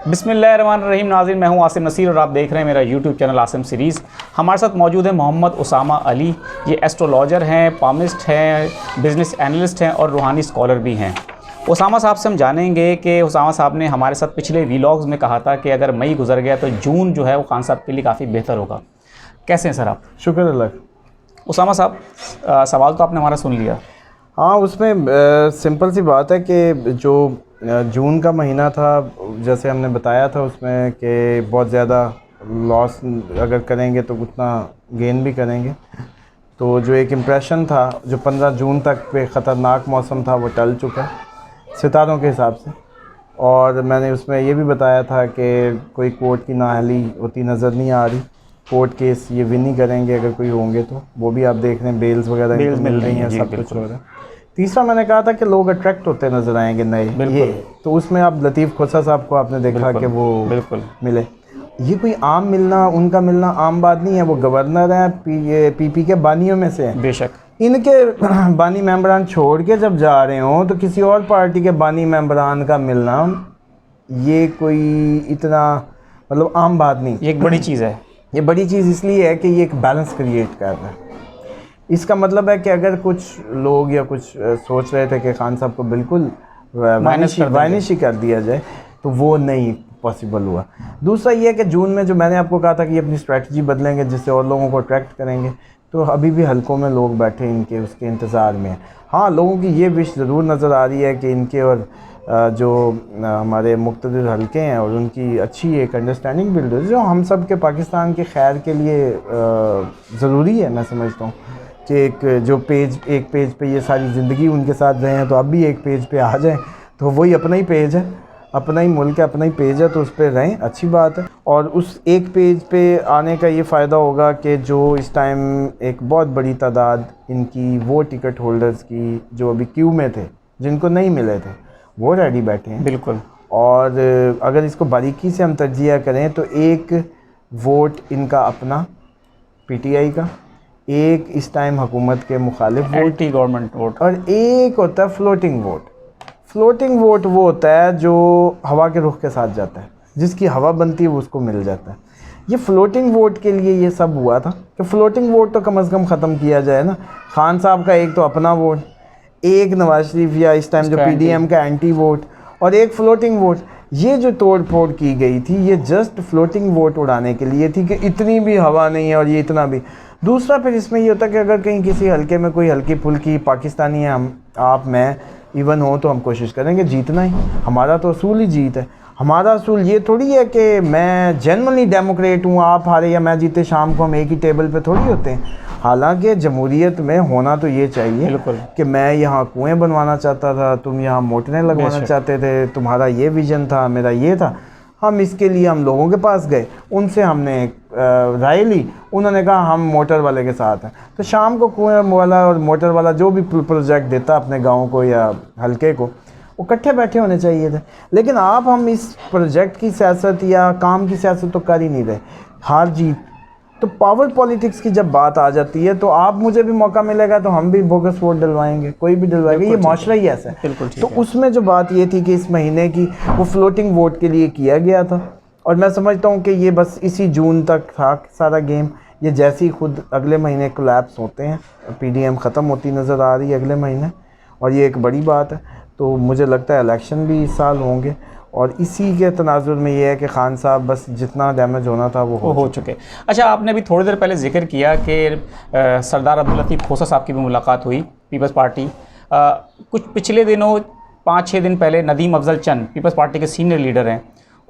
बिस्मिल्लाहिर्रहमानिर्रहीम। नाज़रीन, मैं हूं आसिम नसीर और आप देख रहे हैं मेरा यूट्यूब चैनल आसिम सीरीज़। हमारे साथ मौजूद है मोहम्मद उसामा अली। ये एस्ट्रोलॉजर हैं, पामिस्ट हैं, बिज़नेस एनालिस्ट हैं और रूहानी स्कॉलर भी हैं। उसामा साहब से हम जानेंगे कि उसामा साहब ने हमारे साथ पिछले वीलॉग्स में कहा था कि अगर मई गुजर गया तो जून जो है वो खान साहब के लिए काफ़ी बेहतर होगा। कैसे हैं सर आप? शुक्र अल्लाह। उसामा साहब, सवाल तो आपने हमारा सुन लिया। हाँ, उसमें सिंपल सी बात है कि जो जून का महीना था, जैसे हमने बताया था उसमें कि बहुत ज़्यादा लॉस अगर करेंगे तो उतना गेन भी करेंगे। तो जो एक इम्प्रेशन था जो 15 जून तक पे ख़तरनाक मौसम था वो टल चुका है सितारों के हिसाब से। और मैंने उसमें ये भी बताया था कि कोई कोर्ट की नाअहली होती नज़र नहीं आ रही। कोर्ट केस ये विन ही करेंगे अगर कोई होंगे तो, वो भी आप देख रहे हैं, बेल्स वगैरह इनको मिल रही हैं, सब कुछ हो रहा है। तीसरा मैंने कहा था कि लोग अट्रैक्ट होते नज़र आएंगे नए, ये तो उसमें आप लतीफ़ खोसा साहब को आपने देखा कि वो बिल्कुल मिले। ये कोई आम मिलना, उनका मिलना आम बात नहीं है। वो गवर्नर हैं, पीपी के बानियों में से हैं। बेशक इनके बानी मेंबरान छोड़ के जब जा रहे हों तो किसी और पार्टी के बानी मेंबरान का मिलना ये कोई इतना मतलब आम बात नहीं। ये एक बड़ी चीज़ है। ये बड़ी चीज़ इसलिए है कि ये एक बैलेंस क्रिएट कर रहा है। इसका मतलब है कि अगर कुछ लोग या कुछ सोच रहे थे कि खान साहब को बिल्कुल वाइनिश ही कर दिया जाए, तो वो नहीं पॉसिबल हुआ। दूसरा ये है कि जून में जो मैंने आपको कहा था कि ये अपनी स्ट्रेटजी बदलेंगे जिससे और लोगों को अट्रैक्ट करेंगे, तो अभी भी हलकों में लोग बैठे इनके उसके इंतज़ार में। हाँ, लोगों की ये विश ज़रूर नज़र आ रही है कि इनके और जो हमारे मुख्तलिफ हलके हैं और उनकी अच्छी एक अंडरस्टैंडिंग बिल्ड हो, जो हम सब के पाकिस्तान के खैर के लिए ज़रूरी है। मैं समझता हूँ कि एक पेज पे ये सारी ज़िंदगी उनके साथ रहे हैं, तो अब भी एक पेज पे आ जाएं, तो वही अपना ही पेज है, अपना ही मुल्क है, अपना ही पेज है, तो उस पर रहें, अच्छी बात है। और उस एक पेज पे आने का ये फ़ायदा होगा कि जो इस टाइम एक बहुत बड़ी तादाद इनकी वो टिकट होल्डर्स की जो अभी क्यू में थे, जिनको नहीं मिले थे, वो रेडी बैठे हैं। बिल्कुल। और अगर इसको बारीकी से हम तज्जिया करें तो एक वोट इनका अपना पीटीआई का, एक इस टाइम हुकूमत के मुखालिफ वोट, एंटी गवर्नमेंट वोट, और एक होता है फ्लोटिंग वोट। फ्लोटिंग वोट वो होता है जो हवा के रुख के साथ जाता है, जिसकी हवा बनती है वो उसको मिल जाता है। ये फ्लोटिंग वोट के लिए ये सब हुआ था कि फ्लोटिंग वोट तो कम से कम ख़त्म किया जाए ना। खान साहब का एक तो अपना वोट, एक नवाज शरीफ या इस टाइम जो पीडीएम का एंटी वोट, और एक फ्लोटिंग वोट। ये जो तोड़ फोड़ की गई थी ये जस्ट फ्लोटिंग वोट उड़ाने के लिए थी कि इतनी भी हवा नहीं है और ये इतना भी। दूसरा फिर इसमें ये होता है कि अगर कहीं किसी हलके में कोई हल्की फुल्की पाकिस्तानी है, हम आप मैं इवन हो, तो हम कोशिश करेंगे जीतना ही। हमारा तो असूल ही जीत है। हमारा असूल ये थोड़ी है कि मैं जनरली डेमोक्रेट हूँ, आप हारे या मैं जीते, शाम को हम एक ही टेबल पे थोड़ी होते हैं। हालांकि जमहूरियत में होना तो ये चाहिए कि मैं यहाँ कुएँ बनवाना चाहता था, तुम यहाँ मोटरें लगवाना चाहते थे, तुम्हारा ये विज़न था, मेरा ये था। हम इसके लिए हम लोगों के पास गए, उनसे हमने राय ली, उन्होंने कहा हम मोटर वाले के साथ हैं। तो शाम को कुएँ वाला और मोटर वाला जो भी प्रोजेक्ट देता अपने गांव को या हलके को, वो इकट्ठे बैठे होने चाहिए थे। लेकिन हम इस प्रोजेक्ट की सियासत या काम की सियासत तो कर ही नहीं रहे, हार जीत। तो पावर पॉलिटिक्स की जब बात आ जाती है तो आप मुझे भी मौका मिलेगा तो हम भी बोगस वोट डलवाएंगे, कोई भी डलवाएगा, ये माशरा ही ऐसा है। तो उसमें जो बात ये थी कि इस महीने की वो फ्लोटिंग वोट के लिए किया गया था, और मैं समझता हूँ कि ये बस इसी जून तक था सारा गेम। ये जैसे ही खुद अगले महीने कोलैप्स होते हैं, पीडीएम ख़त्म होती नज़र आ रही है अगले महीने, और ये एक बड़ी बात है। तो मुझे लगता है इलेक्शन भी इस साल होंगे, और इसी के तनाजुर में ये है कि खान साहब बस जितना डैमेज होना था वो हो चुके। अच्छा, आपने अभी थोड़ी देर पहले जिक्र किया कि सरदार अब्दुल लतीफ़ खोसा साहब की भी मुलाकात हुई, पीपल्स पार्टी। कुछ पिछले दिनों 5-6 दिन पहले नदीम अफजल चंद पीपल्स पार्टी के सीनियर लीडर हैं,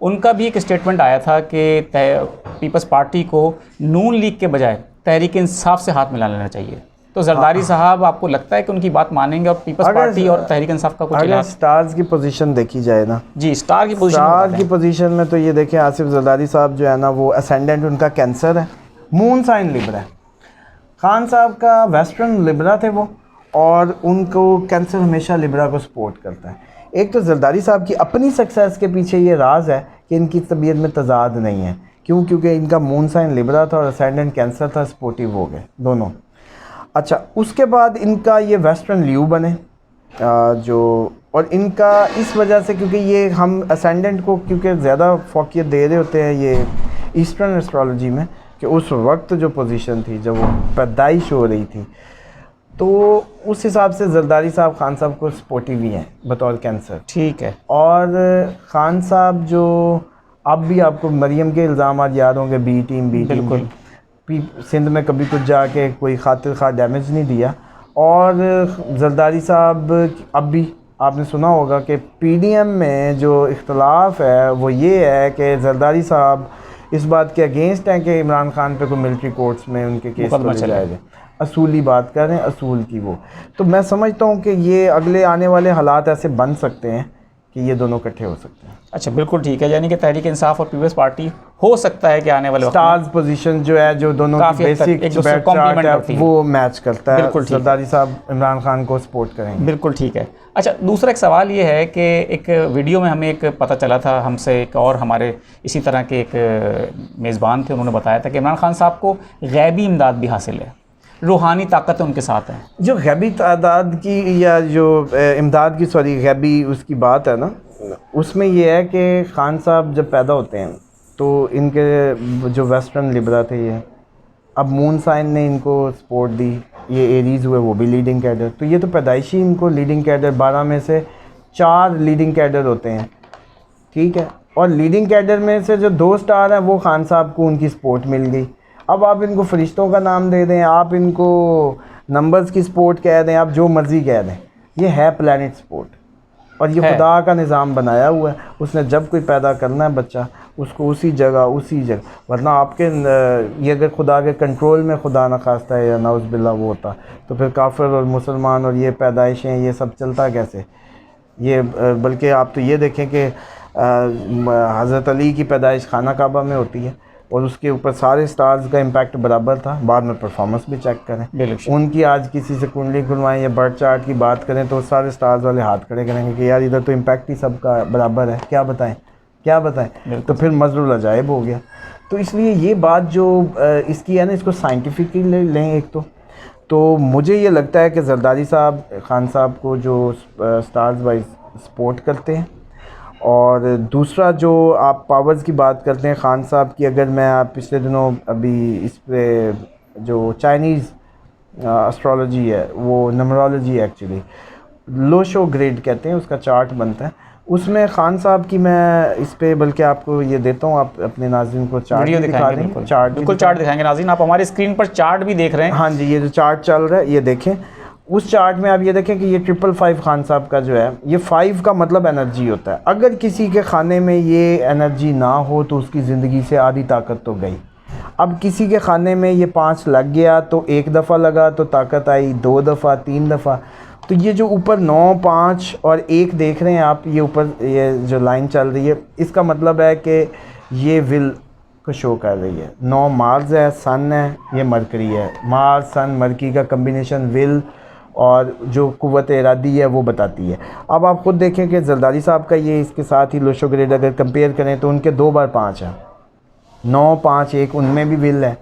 उनका भी एक स्टेटमेंट आया था कि पीपल्स पार्टी को नून लीग के बजाय तहरीक इंसाफ से हाथ मिला लेना चाहिए। तो जरदारी साहब, आपको लगता है कि उनकी बात मानेंगे और पीपल्स पार्टी और तहरीक इंसाफ का कुछ? अगर स्टार्स की पोजीशन देखी जाए ना जी, स्टार की पोजीशन में तो ये देखें, आसिफ जरदारी साहब जो है ना वो असेंडेंट उनका कैंसर है, मून साइन लिब्रा है। खान साहब का वेस्टर्न लिब्रा थे वो, और उनको कैंसर हमेशा लिब्रा को सपोर्ट करता है। एक तो जरदारी साहब की अपनी सक्सेस के पीछे ये राज है कि इनकी तबीयत में तजाद नहीं है। क्यों? क्योंकि इनका मून साइन लिब्रा था और असेंडेंट कैंसर था, सपोर्टिव हो गए दोनों। अच्छा, उसके बाद इनका ये वेस्टर्न ल्यू बने, जो और इनका इस वजह से, क्योंकि ये हम असेंडेंट को क्योंकि ज़्यादा फोकियत दे रहे होते हैं ये ईस्टर्न एस्ट्रोलॉजी में, कि उस वक्त जो पोजीशन थी जब वो पैदाइश हो रही थी, तो उस हिसाब से जरदारी साहब खान साहब को सपोर्टिव ही हैं बतौर कैंसर। ठीक है। और खान साहब जो अब भी आपको मरियम के इल्ज़ाम याद होंगे, बी टीम बिल्कुल। सिंध में कभी कुछ जाके कोई खातिर खा डैमेज नहीं दिया। और जरदारी साहब अब भी आपने सुना होगा कि पीडीएम में जो इख्तलाफ है वो ये है कि जरदारी साहब इस बात के अगेंस्ट हैं कि इमरान खान पे कोई मिलिट्री कोर्ट्स में उनके केस को ले जाया जाए। असूली बात कर रहे हैं, असूल की वो। तो मैं समझता हूँ कि ये अगले आने वाले हालात ऐसे बन सकते हैं कि ये दोनों इकट्ठे हो सकते हैं। अच्छा, बिल्कुल ठीक है। यानी कि तहरीक इंसाफ और पीपल्स पार्टी हो सकता है कि आने वाले स्टार्स पोजीशन जो है, जो दोनों की बेसिक एक दूसरे को कॉम्प्लीमेंट करती है, वो मैच करता है। बिल्कुल ठीक है। जरदारी साहब इमरान खान को सपोर्ट करेंगे। बिल्कुल ठीक है। अच्छा, दूसरा एक सवाल ये है कि एक वीडियो में हमें एक पता चला था, हमसे एक और हमारे इसी तरह के एक मेज़बान थे, उन्होंने बताया था कि इमरान खान साहब को गैबी इमदाद भी हासिल है, रूहानी ताकतें उनके साथ हैं। जो गैबी तादाद की या जो इमदाद की गैबी उसकी बात है ना, उसमें ये है कि खान साहब जब पैदा होते हैं तो इनके जो वेस्टर्न लिबरा थे ये, अब मून साइन ने इनको सपोर्ट दी, ये एरीज़ हुए वो भी लीडिंग कैडर, तो ये तो पैदाइशी इनको लीडिंग कैडर 12 में से 4 लीडिंग कैडर होते हैं, ठीक है। और लीडिंग कैडर में से जो 2 स्टार हैं वो खान साहब को उनकी सपोर्ट मिल गई। अब आप इनको फरिश्तों का नाम दे दें, आप इनको नंबर्स की सपोर्ट कह दें, आप जो मर्ज़ी कह दें, ये है प्लैनेट सपोर्ट। और ये खुदा का निज़ाम बनाया हुआ है। उसने जब कोई पैदा करना है बच्चा, उसको उसी जगह, वरना आपके ये अगर खुदा के कंट्रोल में खुदा न खास्ता है या नाउज़ बिल्ला वो होता, तो फिर काफिर और मुसलमान और ये पैदाइशें ये सब चलता कैसे। ये बल्कि आप तो ये देखें कि हज़रत अली की पैदाइश खाना काबा में होती है और उसके ऊपर सारे स्टार्स का इम्पैक्ट बराबर था। बाद में परफॉर्मेंस भी चेक करें उनकी, आज किसी से कुंडली खुलवाएं या बर्थ चार्ट की बात करें तो सारे स्टार्स वाले हाथ खड़े करेंगे कि यार इधर तो इम्पैक्ट ही सबका बराबर है, क्या बताएं। तो फिर मजरुल अजायब हो गया। तो इसलिए ये बात जो इसकी है ना, इसको साइंटिफिकली लें एक तो मुझे ये लगता है कि जरदारी साहब खान साहब को जो स्टार्स वाइज सपोर्ट करते हैं। और दूसरा जो आप पावर्स की बात करते हैं खान साहब की, अगर मैं आप पिछले दिनों अभी इस पे जो चाइनीज़ एस्ट्रोलॉजी है, वो नंबरोलॉजी एक्चुअली लोशो ग्रेड कहते हैं, उसका चार्ट बनता है, उसमें खान साहब की मैं इस पे बल्कि आपको ये देता हूँ, आप अपने नाज़रीन को चार्ट दिखा दें। बिल्कुल चार्ट दिखाएंगे नाज़रीन, आप हमारी स्क्रीन पर चार्ट भी देख रहे हैं। हाँ जी, ये जो चार्ट चल रहा है ये देखें। उस चार्ट में आप ये देखें कि ये 555 खान साहब का जो है, ये 5 का मतलब एनर्जी होता है। अगर किसी के खाने में ये एनर्जी ना हो तो उसकी ज़िंदगी से आधी ताकत तो गई। अब किसी के खाने में ये 5 लग गया तो 1 दफ़ा लगा तो ताकत आई, 2 दफ़ा, 3 दफ़ा। तो ये जो ऊपर 9, 5 और 1 देख रहे हैं आप, ये ऊपर ये जो लाइन चल रही है, इसका मतलब है कि ये विल को शो कर रही है। 9 मार्स है, सन है, ये मरकरी है। मार्स सन मरकरी का कम्बिनेशन विल और जो कुव्वत इरादी है वो बताती है। अब आप ख़ुद देखें कि जरदारी साहब का ये इसके साथ ही लोशो ग्रेड अगर कंपेयर करें तो उनके 2 बार 5 है, 9, 5, 1, उनमें भी विल है।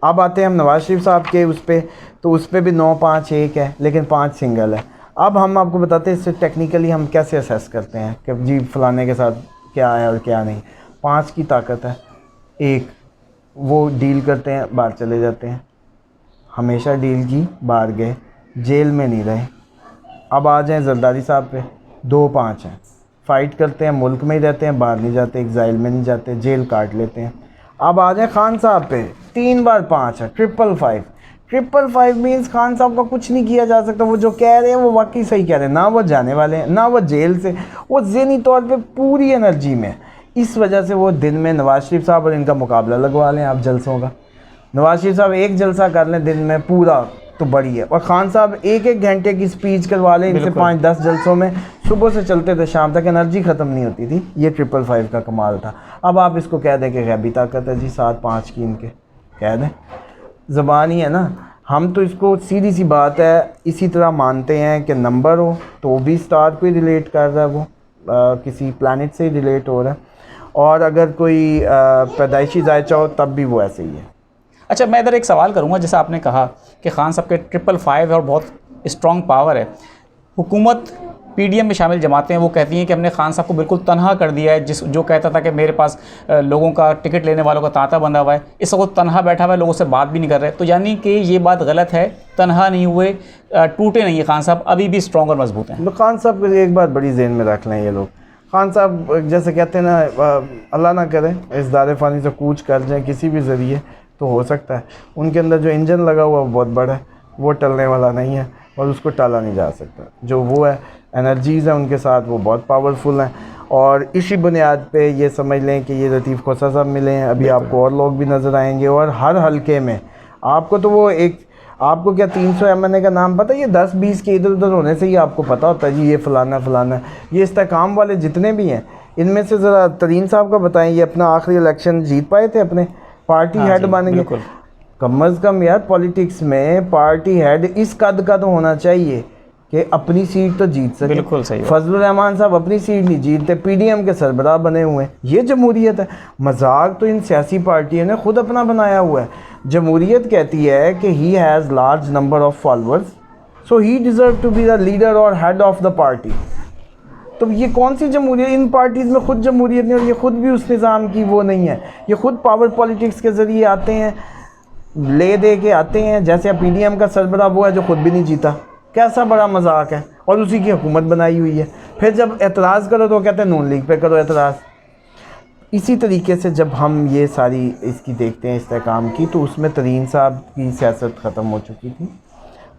अब आते हैं हम नवाज़ शरीफ साहब के उस पर, तो उस पर भी 9, 5, 1 है, लेकिन 5 सिंगल है। अब हम आपको बताते हैं इससे टेक्निकली हम कैसे असेस करते हैं कि जी फ़लाने के साथ क्या है और क्या नहीं। 5 की ताकत है, 1 वो डील करते हैं, बाहर चले जाते हैं, हमेशा डील की, बाहर गए, जेल में नहीं रहे। अब आ जाएँ जरदारी साहब पे, 2, 5 हैं, फ़ाइट करते हैं, मुल्क में ही रहते हैं, बाहर नहीं जाते, एग्ज़ाइल में नहीं जाते, जेल काट लेते हैं। अब आ जाए खान साहब पे, 3 बार 5 है, 555। 555 मीन्स खान साहब का कुछ नहीं किया जा सकता। वो जो कह रहे हैं वो वाकई सही कह रहे हैं, ना वो जाने वाले हैं, ना वो जेल से, वो ज़हनी तौर पे पूरी एनर्जी में। इस वजह से वो दिन में नवाज़ शरीफ साहब और इनका मुकाबला लगवा लें आप जलसों का। नवाज़ शरीफ साहब 1 जलसा कर लें दिन में पूरा तो बड़ी है, और खान साहब 1-1 घंटे की स्पीच करवा लें इनसे 5-10 जलसों में, सुबह से चलते थे शाम तक, एनर्जी ख़त्म नहीं होती थी। ये 555 का कमाल था। अब आप इसको कह दें कि गैबी ताकत है जी 7-5 की, इनके कह दें, ज़बान ही है ना। हम तो इसको सीधी सी बात है इसी तरह मानते हैं कि नंबर हो तो भी स्टार को ही रिलेट कर रहा है, वो किसी प्लैनेट से ही रिलेट हो रहा है, और अगर कोई पैदाइशी जायचा हो तब भी वो ऐसे ही है। अच्छा, मैं इधर एक सवाल करूंगा, जैसा आपने कहा कि खान साहब के 555 है और बहुत स्ट्रॉन्ग पावर है, हुकूमत पीडीएम में शामिल जमातें हैं वो कहती हैं कि हमने खान साहब को बिल्कुल तनहा कर दिया है, जो कहता था कि मेरे पास लोगों का टिकट लेने वालों का तांता बंधा हुआ है, इस वक्त तनहा बैठा हुआ है, लोगों से बात भी नहीं कर रहे। तो यानी कि ये बात गलत है, तनहा नहीं हुए, टूटे नहीं है खान साहब, अभी भी स्ट्रॉन्ग और मजबूत हैं। तो खान साहब को एक बात बड़ी जहन में रख लें ये लोग, खान साहब जैसे कहते हैं ना, अल्लाह ना करे इस दारे फ़ानी से कूच कर जाए किसी भी ज़रिए तो हो सकता है, उनके अंदर जो इंजन लगा हुआ वो बहुत बड़ा है, वो टलने वाला नहीं है और उसको टाला नहीं जा सकता। जो वो है एनर्जीज़ है उनके साथ वो बहुत पावरफुल हैं, और इसी बुनियाद पे ये समझ लें कि ये लतीफ़ खोसा साहब मिले हैं, अभी आपको और लोग भी नज़र आएंगे, और हर हलके में आपको तो वो एक, आपको क्या 300 MNA का नाम पता है, ये 10-20 के इधर उधर होने से ही आपको पता होता है जी ये फ़लाना फ़लाना। ये इस्तेकाम वाले जितने भी हैं इनमें से ज़रा तरीन साहब का बताएं, ये अपना आखिरी इलेक्शन जीत पाए थे, अपने पार्टी हेड बन गए। कम अज़ कम यार पॉलिटिक्स में पार्टी हेड इस कद का तो होना चाहिए कि अपनी सीट तो जीत सके। बिल्कुल सही। फजलुर रहमान साहब अपनी सीट नहीं जीतते, पीडीएम के सरबराह बने हुए हैं। ये जमहूरियत है? मजाक तो इन सियासी पार्टियों ने खुद अपना बनाया हुआ है। जमहूरियत कहती है कि he has large number of followers, so he deserve to be the leader और हेड ऑफ द पार्टी। तो ये कौन सी जमहूरियत? इन पार्टीज़ में खुद जमहूरियत नहीं, और ये खुद भी उस निज़ाम की वो नहीं है। ये खुद पावर पॉलिटिक्स के ज़रिए आते हैं, ले दे के आते हैं। जैसे अब पीडीएम का सरबराह वो है जो खुद भी नहीं जीता, कैसा बड़ा मजाक है, और उसी की हुकूमत बनाई हुई है। फिर जब एतराज़ करो तो कहते हैं नून लीग पे करो एतराज़। इसी तरीके से जब हम ये सारी इसकी देखते हैं इस्तेकाम की, तो उसमें तरीन साहब की सियासत ख़त्म हो चुकी थी।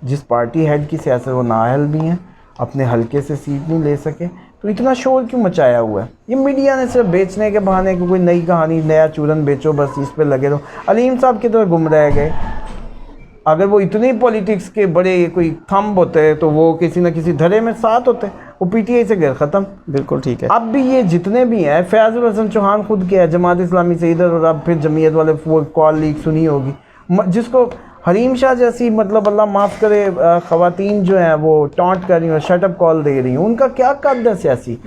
जिस पार्टी हेड की सियासत वो नाअहल भी हैं, अपने हल्के से सीट नहीं ले सके, तो इतना शोर क्यों मचाया हुआ है? ये मीडिया ने सिर्फ बेचने के बहाने को कोई नई कहानी, नया चूरन बेचो, बस इस पे लगे रहो। अलीम साहब की तरह गुम रह गए। अगर वो इतने पॉलिटिक्स के बड़े कोई थंब होते तो वो किसी न किसी धरे में साथ होते, वो पीटीआई से गए ख़त्म। बिल्कुल ठीक है। अब भी ये जितने भी हैं, फैज़ुल हसन चौहान खुद के है जमात इस्लामी से इधर, और अब फिर जमीयत वाले वो कॉल लीक सुनी होगी, जिसको हरीम शाह जैसी, मतलब अल्लाह माफ़ करे, ख़वातीन जो हैं वो टॉन्ट कर रही हैं, शटअप कॉल दे रही हैं। उनका क्या कद है सियासी?